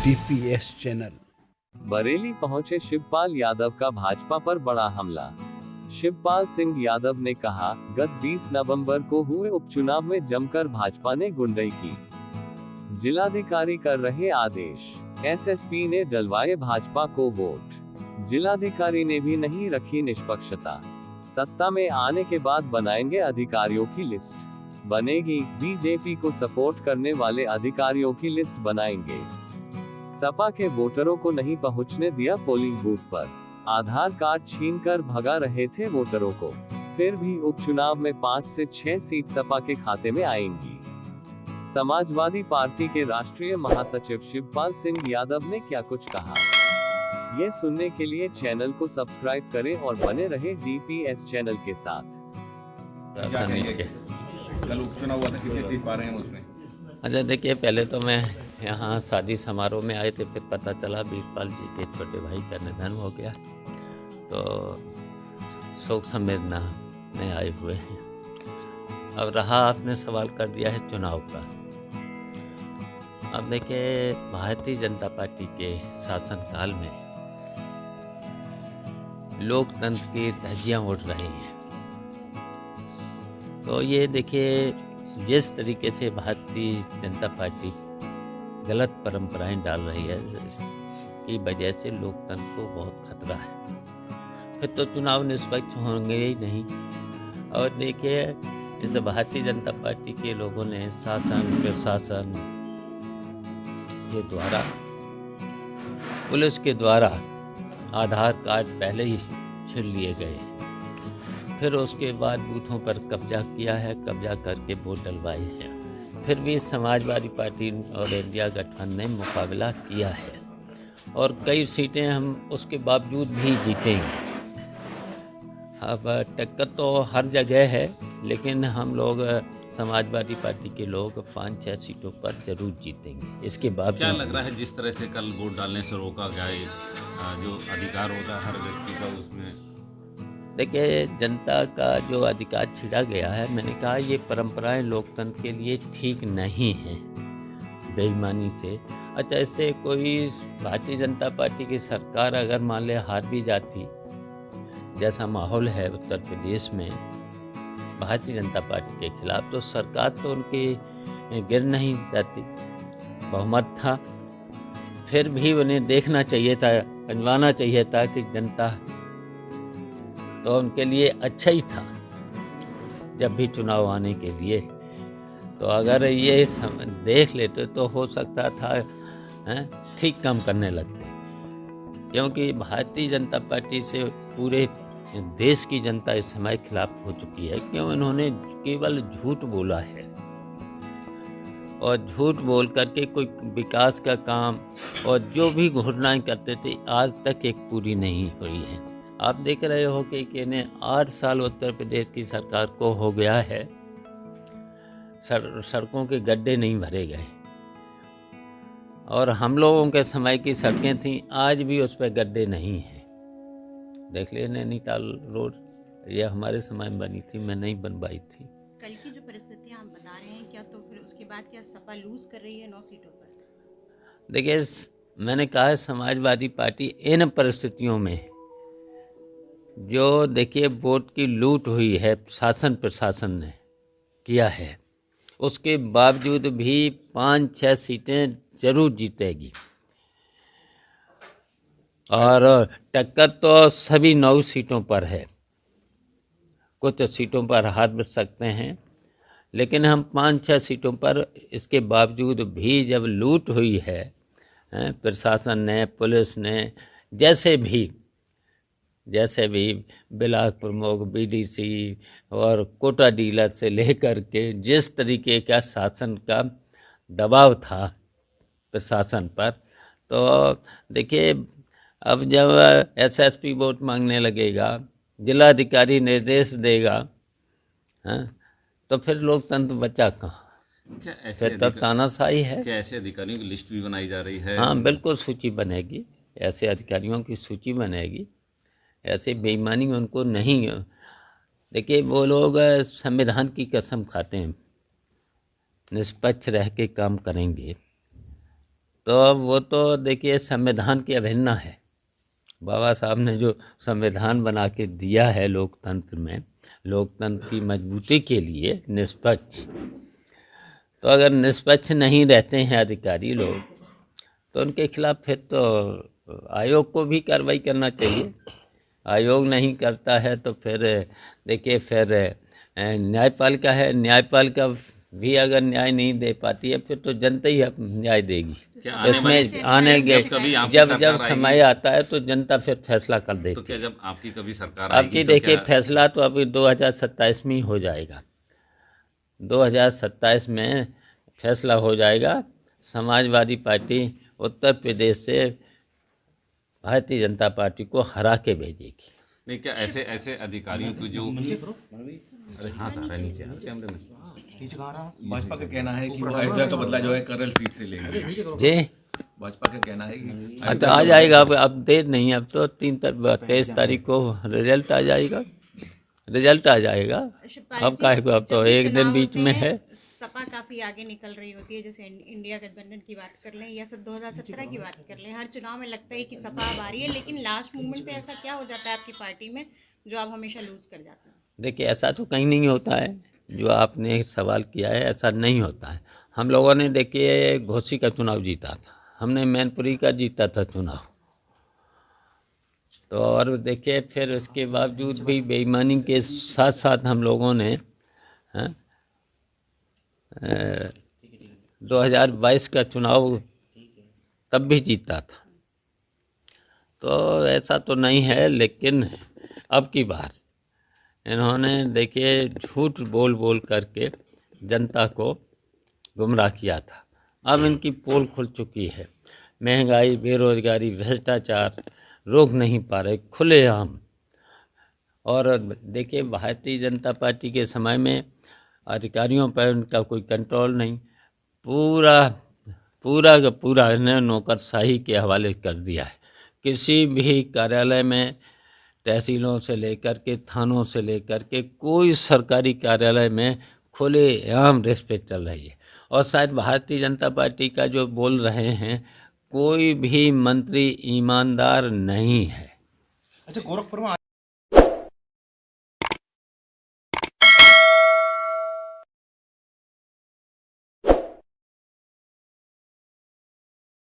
DPS channel. Bareilly पहुंचे शिवपाल यादव का भाजपा पर बड़ा हमला। शिवपाल सिंह यादव ने कहा, गत 20 नवंबर को हुए उपचुनाव में जमकर भाजपा ने गुंडई की। जिलाधिकारी कर रहे आदेश, एसएसपी ने डलवाए भाजपा को वोट। जिलाधिकारी ने भी नहीं रखी निष्पक्षता। सत्ता में आने के बाद बनाएंगे अधिकारियों की लिस्ट। बनेगी, बीजेपी को सपोर्ट करने वाले अधिकारियों की लिस्ट बनाएंगे। सपा के वोटरों को नहीं पहुंचने दिया पोलिंग बूथ पर। आधार कार्ड छीनकर भगा रहे थे वोटरों को। फिर भी उपचुनाव में 5 से 6 सीट सपा के खाते में आएंगी। समाजवादी पार्टी के राष्ट्रीय महासचिव शिवपाल सिंह यादव ने क्या कुछ कहा, ये सुनने के लिए चैनल को सब्सक्राइब करें और बने रहे DPS चैनल के साथ। कल उपचुनाव हुआ था, कितनी सीट पा रहे हैं उसमें? अच्छा देखिए, पहले तो मैं यहाँ शादी समारोह में आए थे, फिर पता चला वीरपाल जी के छोटे भाई का निधन हो गया, तो शोक संवेदना में आए हुए हैं। अब रहा, आपने सवाल कर दिया है चुनाव का। अब देखिए, भारतीय जनता पार्टी के शासनकाल में लोकतंत्र की धज्जियाँ उड़ रही हैं। तो ये देखिए, जिस तरीके से भारतीय जनता पार्टी गलत परंपराएं डाल रही है, इसकी वजह से लोकतंत्र को बहुत खतरा है। फिर तो चुनाव निष्पक्ष होंगे ही नहीं। और देखिए, इस भारतीय जनता पार्टी के लोगों ने शासन प्रशासन के द्वारा, पुलिस के द्वारा आधार कार्ड पहले ही छीन लिए गए, फिर उसके बाद बूथों पर कब्जा किया है, कब्जा करके वोट डलवाए हैं। फिर भी समाजवादी पार्टी और इंडिया गठबंधन ने मुकाबला किया है और कई सीटें हम उसके बावजूद भी जीतेंगे। अब टक्कर तो हर जगह है, लेकिन हम लोग समाजवादी पार्टी के लोग 5-6 सीटों पर जरूर जीतेंगे। इसके बावजूद क्या लग रहा है, जिस तरह से कल वोट डालने से रोका गया, जो अधिकार होता है हर व्यक्ति का, उसमें देखिए, जनता का जो अधिकार छिड़ा गया है, मैंने कहा ये परंपराएं लोकतंत्र के लिए ठीक नहीं हैं, बेईमानी से। अच्छा, इससे कोई भारतीय जनता पार्टी की सरकार अगर मान ले हार भी जाती, जैसा माहौल है उत्तर प्रदेश में भारतीय जनता पार्टी के खिलाफ, तो सरकार तो उनकी गिर नहीं जाती। बहुमत था, फिर भी उन्हें देखना चाहिए था, समझाना चाहिए था कि जनता तो उनके लिए अच्छा ही था जब भी चुनाव आने के लिए। तो अगर ये देख लेते तो हो सकता था ठीक काम करने लगते, क्योंकि भारतीय जनता पार्टी से पूरे देश की जनता इस समय खिलाफ हो चुकी है। क्यों? इन्होंने केवल झूठ बोला है, और झूठ बोल करके कोई विकास का काम और जो भी घोषणाएं करते थे आज तक एक पूरी नहीं हुई है। आप देख रहे हो कि इन्हें 8 साल उत्तर प्रदेश की सरकार को हो गया है, सड़कों के गड्ढे नहीं भरे गए, और हम लोगों के समय की सड़कें थीं, आज भी उस पर गड्ढे नहीं हैं। देख लिए नैनीताल रोड, ये हमारे समय में बनी थी, मैं नहीं बनवाई थी। कल की जो परिस्थितियां आप बता रहे हैं, क्या तो फिर उसके बाद क्या सपा लूज कर रही है 9 सीटों पर? देखिए, मैंने कहा है, समाजवादी पार्टी इन परिस्थितियों में जो देखिए वोट की लूट हुई है, शासन प्रशासन ने किया है, उसके बावजूद भी 5-6 सीटें जरूर जीतेगी। और टक्कर तो सभी 9 सीटों पर है, कुछ सीटों पर हाथ बच सकते हैं, लेकिन हम 5-6 सीटों पर, इसके बावजूद भी जब लूट हुई है प्रशासन ने, पुलिस ने, जैसे भी ब्लॉक प्रमुख, BDC और कोटा डीलर से लेकर के जिस तरीके का शासन का दबाव था प्रशासन पर, तो देखिए, अब जब SSP वोट मांगने लगेगा, जिलाधिकारी निर्देश देगा, तो फिर लोकतंत्र बचा कहाँ? फिर तो तानाशाही है। क्या ऐसे अधिकारियों की लिस्ट भी बनाई जा रही है? हाँ, बिल्कुल सूची बनेगी, ऐसे अधिकारियों की सूची बनेगी। ऐसे बेईमानी उनको नहीं। देखिए, वो लोग संविधान की कसम खाते हैं, निष्पक्ष रह के काम करेंगे, तो अब वो तो देखिए संविधान की अवहेलना है। बाबा साहब ने जो संविधान बना के दिया है लोकतंत्र में, लोकतंत्र की मजबूती के लिए निष्पक्ष, तो अगर निष्पक्ष नहीं रहते हैं अधिकारी लोग तो उनके खिलाफ फिर तो आयोग को भी कार्रवाई करना चाहिए। आयोग नहीं करता है तो फिर देखिए फिर न्यायपालिका है, न्यायपालिका भी अगर न्याय नहीं दे पाती है फिर तो जनता ही न्याय देगी। इसमें आने के जब समय आता है तो जनता फिर फैसला कर देती है। तो क्या जब आपकी कभी सरकार आपकी देखिए फैसला तो अभी 2027 में ही हो जाएगा। 2027 में फैसला हो जाएगा। समाजवादी पार्टी उत्तर प्रदेश से भारतीय जनता पार्टी को हरा के भेजेगी। नहीं, क्या ऐसे अधिकारियों को जो अरे हाँ था नीचे कैमरे में भाजपा का कहना है कि वो अयोध्या का बदला जो है करल सीट से लेंगे जी, भाजपा का कहना है कि तो आ जाएगा। अब देर नहीं, अब तो 23 तारीख को रिजल्ट आ जाएगा। रिजल्ट आ जाएगा। अब काहे को, अब तो एक दिन बीच में है। सपा काफी आगे निकल रही होती है, जैसे इंडिया गठबंधन की बात कर लें या सब 2017 की बात कर लें, हर चुनाव में लगता है कि सपा अब आ रही है, लेकिन लास्ट मोमेंट पे ऐसा क्या हो जाता है आपकी पार्टी में जो आप हमेशा लूज कर जाते हैं? देखिए ऐसा तो कहीं नहीं होता है, जो आपने सवाल किया है ऐसा नहीं होता है। हम लोगों ने देखिए घोसी का चुनाव जीता था, हमने मैनपुरी का जीता था चुनाव, तो और देखिए फिर उसके बावजूद भी बेईमानी के साथ साथ हम लोगों ने 2022 का चुनाव तब भी जीता था। तो ऐसा तो नहीं है, लेकिन अब की बार इन्होंने देखिए झूठ बोल बोल करके जनता को गुमराह किया था। अब इनकी पोल खुल चुकी है। महंगाई, बेरोजगारी, भ्रष्टाचार रोक नहीं पा रहे खुलेआम। और देखिए भारतीय जनता पार्टी के समय में अधिकारियों पर उनका कोई कंट्रोल नहीं, पूरा का पूरा इन्हें नौकरशाही के हवाले कर दिया है। किसी भी कार्यालय में, तहसीलों से लेकर के थानों से लेकर के कोई सरकारी कार्यालय में खुलेआम रिश्वत चल रही है। और शायद भारतीय जनता पार्टी का जो बोल रहे हैं, कोई भी मंत्री ईमानदार नहीं है। अच्छा, गोरखपुर में